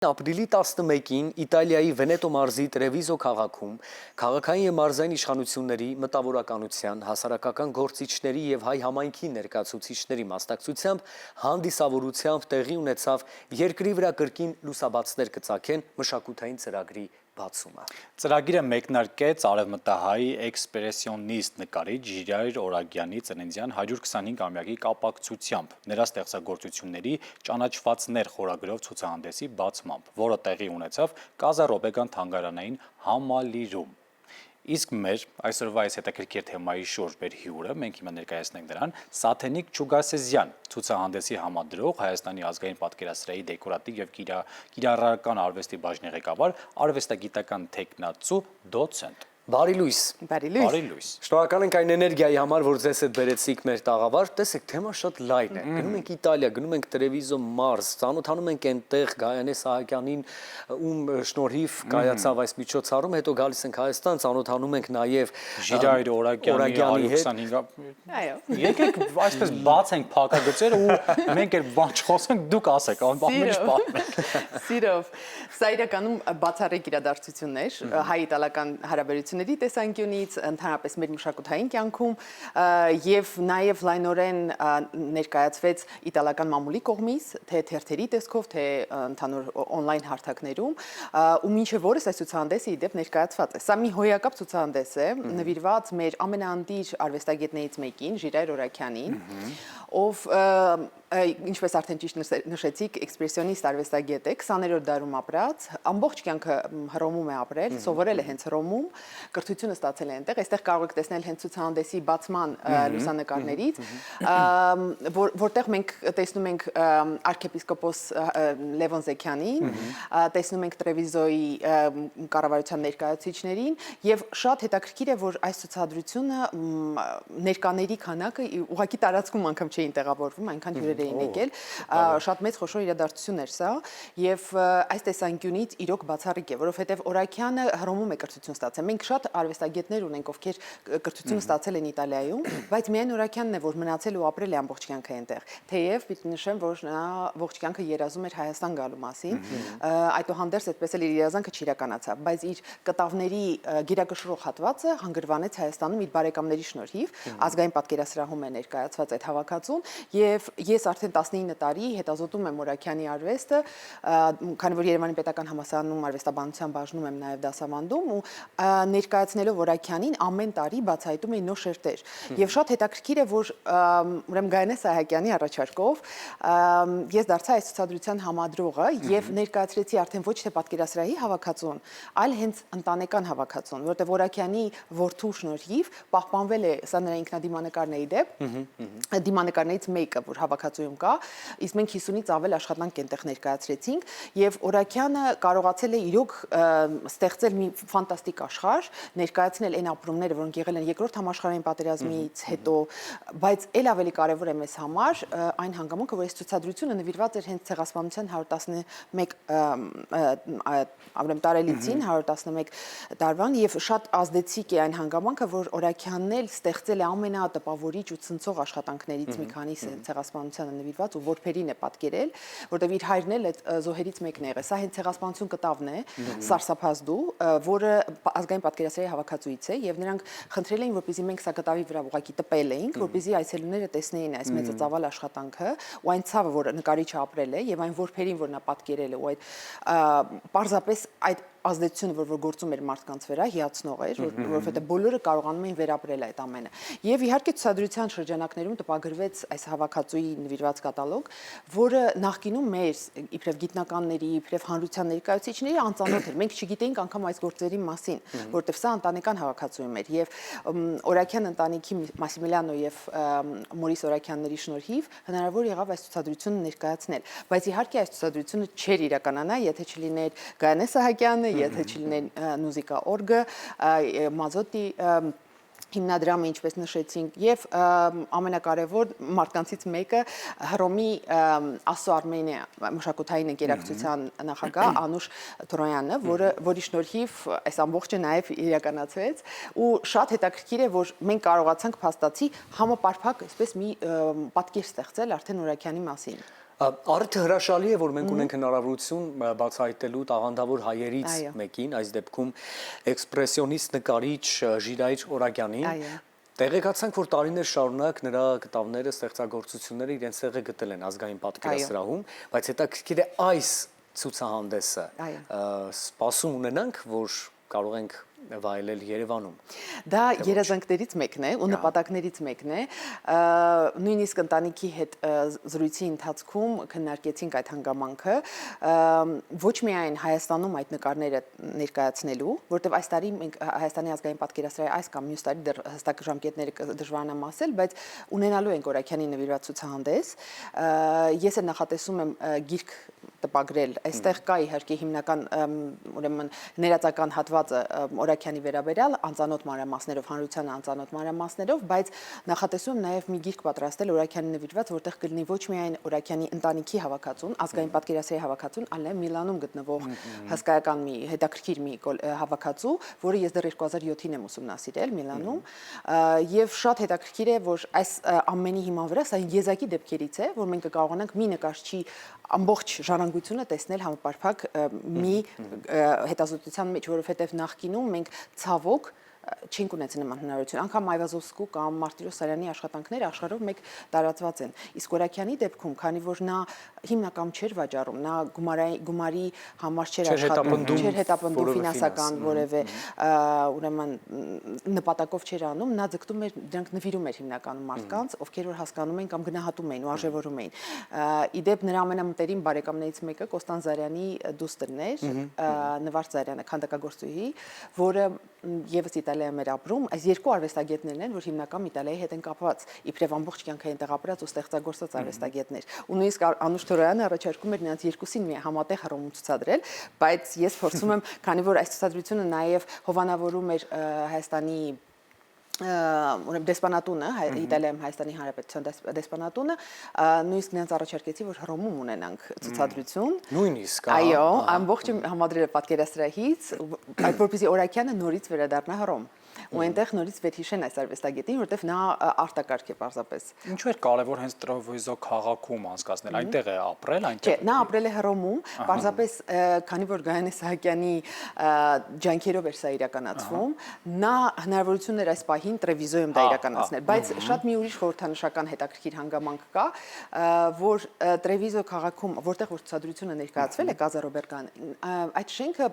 Ապրիլի 11-ին Իտալիայի Վենետո մարզի Տրևիզո քաղաքում քաղաքային և մարզային իշխանությունների, մտավորականության, հասարակական գործիչների և հայ համայնքի ներկայացուցիչների մասնակցությամբ հանդիսավորությամբ տեղի ունեցավ երկրի վրա կրկին լուսաբացներ կծագեն մշակութային ծրագրի բացումը։ Ծրագիրը մեկնարկեց արևմտահայ էքսպրեսիոնիստ նկարիչ Ժիրայր Օրագյանի ծննդյան 125-ամյակի կապակցությամբ նրա ստեղծագործությունների «Ճանաչվածներ» խորագրով ցուցահանդեսի բացմամբ, որը տեղի ունեցավ Կազարոբեգան թանգարանային համալիրում։ Իսկ մեր այսօրվա այս հետաքրքիր թեմայի շուրջ մեր հյուրը, մենք հիմա ներկայացնենք նրան, Սաթենիկ Չուգասեզյան, ցուցահանդեսի համադրող, Հայաստանի ազգային պատկերասրահի դեկորատիվ և կիրառական արվեստի բաժնի ղեկավար, արվեստագիտական թեկնածու, դոցենտ։ Բարի լույս։ Բարի լույս։ Շնորհակալ ենք այն էներգիայի համար, որ ձեզ հետ բերեցիք մեր տաղավար։ Տեսեք, թեման շատ լայն է։ Գնում ենք Իտալիա, գնում ենք Տրևիզո մարզ, ծանոթանում ենք այնտեղ Գայանե Սահակյանին, ում շնորհիվ կայացավ այս միջոցառումը, հետո գալիս ենք Հայաստան, ծանոթանում ենք նաև Ժիրայր Օրագյանի 125։ Այո։ Եկեք այսպես բացենք փակագծերը ու մենք էլ բան չխոսենք, դուք ասեք, ամեն ինչ պատմենք։ Սիրով։ Սա իրականում բացառիկ իրադարձություններ հայ-իտալական հարաբերությունների տեսանկյունից, ընդհանրապես մեր մշակութային կյանքում եւ նաեւ լայնորեն ներկայացվեց իտալական մամուլի կողմից, թե թերթերի տեսքով, թե ընդհանուր on-line հարթակներում, ու մինչեւ օրս այս ցուցահանդեսը իդեպ ներկայացված է։ Սա մի հոյակապ ցուցահանդես է, նվիրված մեր ամենաանդիր արվեստագետներից մեկին, Ժիրայր Օրագյանին, ով ինչպես արդեն ճիշտ նշեցիք, էքսպրեսիոնիստ արվեստագետ է, 20-րդ դարում ապրած, ամբողջ կյանքը Հռոմում է ապրել, սովորել է հենց Հռոմում, կրթությունը ստացել է այնտեղ, այստեղ կարող եք տեսնել հենց ցուցահանդեսի բացման լուսանկարներից, որտեղ մենք տեսնում ենք arczepiskopos Լևոն Զեքյանին, տեսնում ենք Տրևիզոյի կառավարության ներկայացուցիչներին, եւ շատ հետաքրքիր է, որ այս ցուցադրությունը ներկաների քանակը ուղղակի տարածքում անգամ չէին տեղավորվում, այնքան հյուրեր էին եկել, շատ մեծ խոշոր իրադարձություն էր սա, եւ այս տեսանկյունից իրոք բացառիկ է, որովհետեւ Օրաքյանը Հռոմում է կրթություն ստացել։ Մենք շատ արվեստագետներ ունենք, ովքեր կրթություն ստացել են Իտալիայում, բայց միայն Օրաքյանն է, որ մնացել ու ապրել է ամբողջ կյանքը այնտեղ։ Թեև պիտի նշեմ, որ նա ողջ կյանքը երազում էր Հայաստան գալու մասին, այդուհանդերձ այդպես էլ իր երազանքը չիրականացավ, բայց իր կտավների գերակշռող հատվածը հանգրվանեց Հայաստանում իր բարեկամների շնորհիվ, ազգային պատկերասրահում է ներկայացված այդ հավաքածուն, եւ ես արդեն 19 տարի հետազոտում եմ Օրաքյանի արվեստը, քանի որ Երևանի Պետական Համալսարանում արվեստաբանության բաժնում եմ նաև դասավանդում ու ներկայացնելով Օրաքյանին ամեն տարի բացահայտում էի նոր շերտեր։ Եվ շատ հետաքրքիր է, որ ուրեմն Գայանե Սահակյանի առաջարկով ես դարձա այս ցուցադրության համադրողը եւ ներկայացրեցի արդեն ոչ թե պատկերասրահի հավաքածուն, այլ հենց ընտանեկան հավաքածուն, որտեղ Օրաքյանի որդու շնորհիվ պահպանվել է, սա նրա ինքնադիմանկարն է իդեպ, դիմանկարներից մեկը, որ հավաքածուում կա, իսկ մենք 50-ից ավել աշխատանք այնտեղ ներկայացրեցինք եւ Օրաքյանը կարողացել է իրոք ստեղծել մի ֆանտաստիկ աշխարհ, ներկայացնել այն ապրումները, որոնք եղել են երկրորդ համաշխարհային պատերազմից հետո, բայց ել ավելի կարեւոր է մեզ համար այն հանգամանքը, որ այս ցուցադրությունը նվիրված էր հենց ցեղասպանության 111 տարելիցին, 111 տարվան եւ շատ ազդեցիկ է այն հանգամանքը, որ Օրաքյանն էլ ստեղծել է ամենատպավորիչ ու ցնցող աշխատանքներից մի քանիսը ցեղասպանությանը նվիրված ու որբերին է պատկերել, որտեղ իր հայրն էլ այդ զոհերից մեկն է եղել։ Սա հենց ցեղասպանություն կտավն է, Սարսափազդու, որը ազգային պատկերասրահի հավաքածուից է եւ նրանք խնդրել էին, որպեսզի մենք սա կտավի վրա ուղղակի տպել էինք, որպեսզի այցելուները տեսնեին այս մեծածավալ աշխատանքը ու այն ցավը, որ նկարիչը ապրել է եւ այն որբերին, որ նա պատկերել է ու այդ պարզապես այդ ազդեցությունը, որ գործում էր մարդկանց վրա, հիացնող էր, որովհետեւ բոլորը կարողանում էին վերապրել այդ ամենը։ Եվ իհարկե ցուցադրության շրջանակներում տպագրվեց այս հավաքածուի նվիրված կատալոգ, որը նախկինում մեր իբրև գիտնականների, իբրև հանրության ներկայացուցիչների անծանոթ էր։ Մենք չգիտեինք անգամ այս գործերի մասին, որովհետեւ սա ընտանեկան հավաքածուում էր եւ Օրաքյան ընտանիքի Մասիմիլիանո եւ Մորիս Օրաքյանների շնորհիվ հնարավոր եղավ այս ցուցադրությունը ներկայացնել։ Բայց իհարկե այս ցուցադրությունը չէր իրականանա, եթե չլիներ Գայանե Սահակյանը, եթե չլիներ Նուզիկա օրգը, Մազոտի հիմնադրամը, ինչպես նշեցինք, եւ ամենակարևոր մարդկանցից մեկը Հռոմի Ասո Արմենիա մշակութային ընկերակցության նախագահ Անուշ Թրոյանը, որի շնորհիվ այս ամբողջը նաեւ իրականացվեց ու շատ հետաքրքիր է, որ մենք կարողացանք փաստացի համապարփակ այսպես մի պատկեր ստեղծել արդեն Օրաքյանի մասին։ Արդյոք հրաշալի է, որ մենք ունենք հնարավորություն բացահայտելու տաղանդավոր հայերից մեկին, այս դեպքում էքսպրեսիոնիստ նկարիչ Ժիրայր Օրագյանին։ Տեղեկացանք, որ տարիներ շարունակ նրա կտավները, ստեղծագործությունները իրենց տեղը գտել են ազգային պատկերասրահում, բայց հետաքրքիր է այս ցուցահանդեսը սպասում ունենանք, որ կարող ենք վայելել Երևանում։ Դա երազանքներից մեկն է ու նպատակներից մեկն է։ Նույնիսկ ընտանիքի հետ զրույցի ընթացքում քննարկեցինք այդ հանգամանքը, ոչ միայն Հայաստանում այդ նկարները ներկայացնելու, որտեղ այս տարի մենք Հայաստանի ազգային պատկերասրահի այս կամ մյուս տարի դեռ հստակ ժամկետները դժվարանամ ասել, բայց ունենալու ենք Օրաքյանի նվիրված ցուցահանդես։ Ես էլ նախատեսում եմ գիրք տպագրել։ Այստեղ կա իհարկե հիմնական ուրեմն ներածական հատվածը Օրաքյանի վերաբերյալ անծանոթ մանրամասներով, հանրությանը անծանոթ մանրամասներով, բայց նախատեսում եմ նաև մի գիրք պատրաստել Օրաքյանի նվիրված, որտեղ կլինի ոչ միայն Օրաքյանի ընտանիքի հավաքածուն, ազգային պատկերասրահի հավաքածուն, այլև Միլանում գտնվող հսկայական մի հետաքրքիր մի հավաքածու, որը ես դեռ 2007-ին եմ ուսումնասիրել Միլանում, եւ շատ հետաքրքիր է, որ այս ամենի հիման վրա սա եզակի դեպքերից է, որ մենք կկարողանանք մի նկարչի ամբողջ ժառանգությունը տեսնել համապարփակ մի հետազոտության մեջ, որովհետև նախկինում մենք ցավոք չենք ունեցել նման հնարավորություն։ Անգամ Այվազովսկու կամ Մարտիրոս Սարյանի աշխատանքները աշխարհով մեկ տարածված են։ Իսկ Օրաքյանի դեպքում, քանի որ նա հիմնական չէր վաճառում, նա գումարի համար չէր աշխատում, չէր հետապնդում ֆինանսական որևէ ուրեմն նպատակով չէր անում, նա ձգտում էր, դրանք նվիրում էր հիմնականում մարդկանց, ովքեր որ հասկանում էին կամ գնահատում էին ու արժևորում էին։ Իդեպ նրա ամենամտերիմ բարեկամներից մեկը Կոստան Զարյանի դուստրն էր, Նվարդ Զարյանը, քանդակագործուհի, որը եւս Իտալիայում էր ապրում, այս երկու արվեստագետներն են, որ հիմնական Իտալիայի հետ են կապված, իբրև ամբողջ կյանքը են տեղապրած ու ստեղծագործած արվեստագետներ։ Ու նույնիսկ Անուշ Թորոյանը առաջարկում էր նրանց երկուսին մի համատեղ հռոմում ցուցադրել, բայց ես փորձում եմ, քանի որ այս ցուցադրությունը նաեւ հովանավորում էր Հայաստանի ուրեմն դեսպանատունը, Իտալիայում Հայաստանի Հանրապետության դեսպանատունը, նույնիսկ նրանց առաջարկեցի, որ Հռոմում ունենանք ցուցադրություն։ Նույնիսկ, այո, ամբողջ համադրել պատկերասրահից, որպեսզի Օրաքյանը նորից վերադառնա Հռոմ։ Ու այնտեղ նորից վերհիշեն այս արվեստագետին, որտեղ նա արտակարգ է պարզապես։ Ինչու էր կարևոր հենց Տրովոյզո քաղաքում անցկացնել, այնտեղ է ապրել, Չէ, այնտեղ։ նա ապրել է Հռոմում, պարզապես քանի որ Գայանե Սահակյանի ջանքերով էր սա իրականացվում, նա հնարավորություն էր այս պահին Տրևիզոյում դա իրականացնել, բայց շատ մի ուրիշ խորհրդանշական հետաքրքիր հանգամանք կա, որ Տրևիզո քաղաքում, որտեղ որ ցուցադրությունը ներկայացվել է Կազա Ռոբերգան, այդ շենքը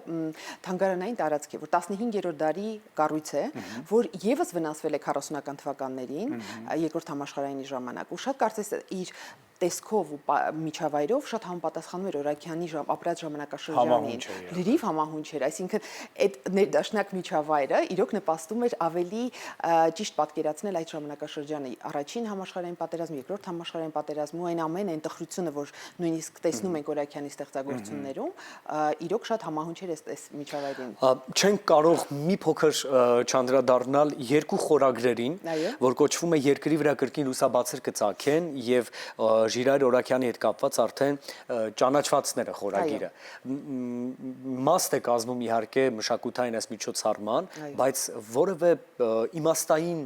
թանգարանային տարածք է, որ 15-րդ դարի կառույց է, որ եւս վնասվել է 40-ական թվականներին, երկրորդ համաշխարհայինի ժամանակ, ու շատ կարծես իր տեսքով ու միջավայրով շատ համապատասխանում էր Օրաքյանի ապրած ժամանակաշրջանին, լրիվ համահունչ էր, այսինքն այդ ներդաշնակ միջավայրը իրոք նպաստում էր ավելի ճիշտ պատկերացնել այդ ժամանակաշրջանը, առաջին համաշխարհային պատերազմ, երկրորդ համաշխարհային պատերազմ ու այն ամենը, այն տխրությունը, որ նույնիսկ տեսնում ենք Օրաքյանի ստեղծագործություններում, իրոք շատ համահունչ էր այս միջավայրին։ Չենք կարող մի փոքր չանդրադառնալ երկու խորագրերին, որ կոչվում է Երկրի վրա կրկին լուսաբացեր կծագեն եւ Ժիրայր Օրաքյանի հետ կապված արդեն ճանաչվածները խորագիրը։ Մաստ է կազմում իհարկե մշակութային այս միջոցառման, բայց որևէ իմաստային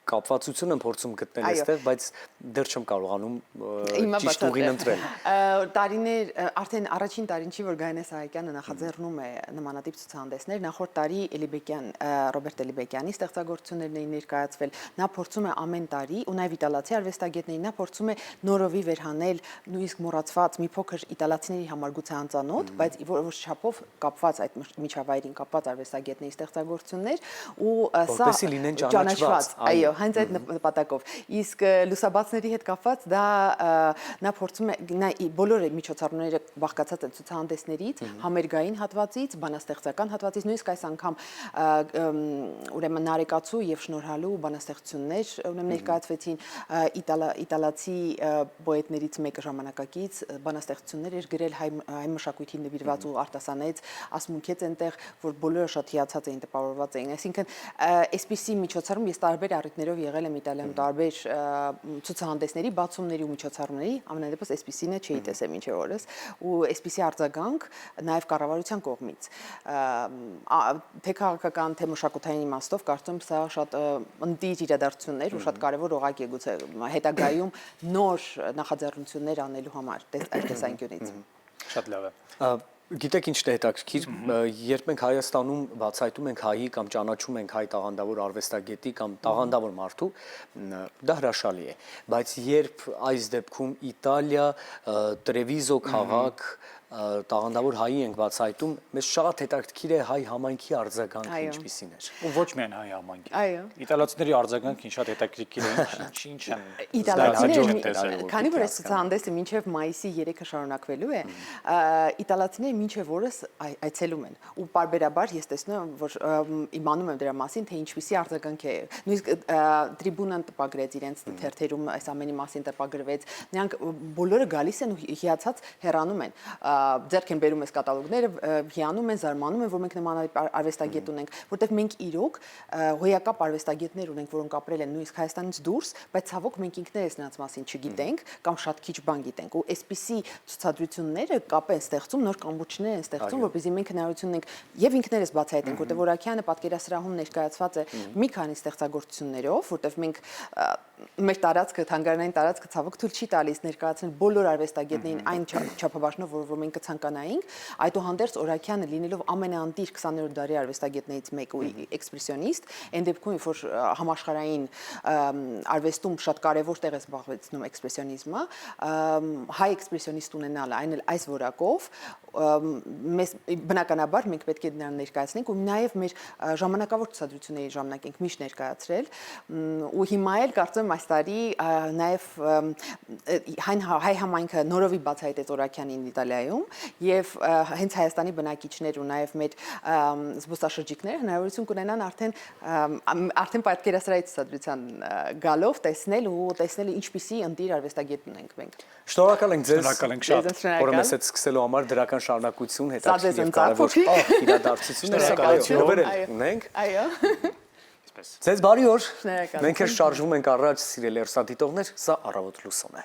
կապվածություն եմ փորձում գտնել այստեղ, բայց դեռ չեմ կարողանում ճիշտ ուղին ընտրել։ Տարիներ արդեն առաջին տարին չի, որ Գայանե Սահակյանը նախաձեռնում է նմանատիպ ցուցահանդեսներ, նախորդ տարի Ռոբերտ Էլիբեկյանի ստեղծագործություններն էին ներկայացվել, նա փորձում է ամեն տարի ու նաև իտալացի արվեստագետներին, նա փորձում է նորովի վերհանել նույնիսկ մոռացված մի փոքր իտալացիների համար գուցե անծանոթ, բայց ոչ չափով կապված այդ միջավայրին կապված արվեստագետների ստեղծագործություններ ու սա ճանաչված, այո, հենց այդ նպատակով։ Իսկ լուսաբացների հետ կապված դա նա փորձում է նա բոլոր միջոցառումները բաղկացած են ցուցահանդեսներից, համերգային հատվածից, բանաստեղծական հատվածից, նույնիսկ այս անգամ ուրեմն նարեկացու եւ շնորհալու բանաստեղծություններ ուրեմն ներկայացվեցին իտալացի պոետներից մեկը ժամանակակից բանաստեղծություններ էր գրել հայ մշակույթին նվիրված ու արտասանեց, ասմունքեց այնտեղ, որ բոլորը շատ հիացած էին, տպավորված էին։ Այսինքն այսպիսի միջոցառում ես տարբեր առիթներ հետքներով եղել եմ Իտալիայում տարբեր ցուցահանդեսների, բացումների ու միջոցառումների, ամենադեպս այսպիսին է չէի տեսել մինչև օրս, ու այսպիսի արձագանք նաև կառավարության կողմից։ Թե քաղաքական, թե մշակութային իմաստով կարծում եմ սա շատ ընտիր իրադարձություններ ու շատ կարևոր օղակ է գուցե հետագայում նոր նախաձեռնություններ անելու համար այդ տեսանկյունից։ Շատ լավ է։ Գիտեք ինչն է հետաքրքիր, երբ մենք Հայաստանում բացահայտում ենք հայի կամ ճանաչում ենք հայ տաղանդավոր արվեստագետի կամ տաղանդավոր մարդու, դա հրաշալի է, բայց երբ այս դեպքում Իտալիա, Տրևիզո քաղաք, տաղանդավոր հայի ենք բացահայտում, մեզ շատ հետաքրքիր է հայ համայնքի արձագանքը ինչպիսին էր։ Ու ոչ միայն հայ համայնքի։ Այո։ Իտալացիների արձագանքին շատ հետաքրքիր է, ինչ են։ Իտալացիները, քանի որ այս ցուցահանդեսը մինչև մայիսի 3-ը շարունակվելու է, իտալացիները մինչև օրս այցելում են ու պարբերաբար ես տեսնում եմ, որ իմանում եմ դրա մասին, թե ինչպիսի արձագանք է։ Նույնիսկ տրիբունան տպագրեց իրենց թերթերում այս ամենի մասին տպագրվեց։ Նրանք բոլորը գալիս են ու հիացած հեռանում են։ Ձեռք են բերում այս կատալոգները, հիանում են, զարմանում են, որ մենք նմանատիպ արվեստագետ ունենք, որտեղ մենք իրոք հոյակապ արվեստագետներ ունենք, որոնք ապրել են նույնիսկ Հայաստանից դուրս, բայց ցավոք մենք ինքներս նրանց մասին չգիտենք կամ շատ քիչ բան գիտենք։ Ու այսպիսի ցուցադրությունները կապ են ստեղծում, նոր կամբուջներ են ստեղծում, որպեսզի մենք հնարավորություն ունենք եւ ինքներս բացահայտենք, որտեղ Որակյանը պատկերասրահում ներկայացված է մի քանի ստեղծագործություններով, որտեղ մենք մեր տարածքը, թանգարանային տարածքը ցավոք թույլ չի տալիս ներկայացնել բոլոր արվեստագետներին այն չափաբաժնով, որ մենք կցանկանայինք, այդուհանդերձ Օրաքյանը լինելով ամենաանտիր 20-րդ դարի արվեստագետներից մեկը ու էքսպրեսիոնիստ, այն դեպքում որ համաշխարհային արվեստում շատ կարևոր տեղ է զբաղեցնում էքսպրեսիոնիզմը, հայ էքսպրեսիոնիստ ունենալը, այն էլ այս որակով, մեզ բնականաբար մենք պետք է նրան ներկայացնենք ու նաև մեր ժամանակավոր ցուցադրությունների ժամանակ ենք միշտ ներկայացրել ու հիմա էլ կարծում եմ այս տարի նաև հայ համայնքը նորովի բացահայտեց Օրաքյանին Իտալիայում եւ հենց Հայաստանի բնակիչներ ու նաև մեր զբոսաշրջիկները հնարավորություն կունենան արդեն պատկերասրահի ցուցադրության գալով տեսնել ինչպիսի ընտիր արվեստագետ ունենք մենք։ Շնորհակալ ենք ձեզ։ Շնորհակալ ենք շատ։ Որը մեզ հետ սկսելու համար դրական շարունակություն հետաքրքիր եւ կարևոր իրադարձություններ շնորհակալություն ունենք։ Այո։ Ձեզ բարի օր։ Շնորհակալ։ Մենք էլ շարժվում ենք առաջ, սիրելի հեռուստադիտողներ, սա Առավոտ լուսոն է։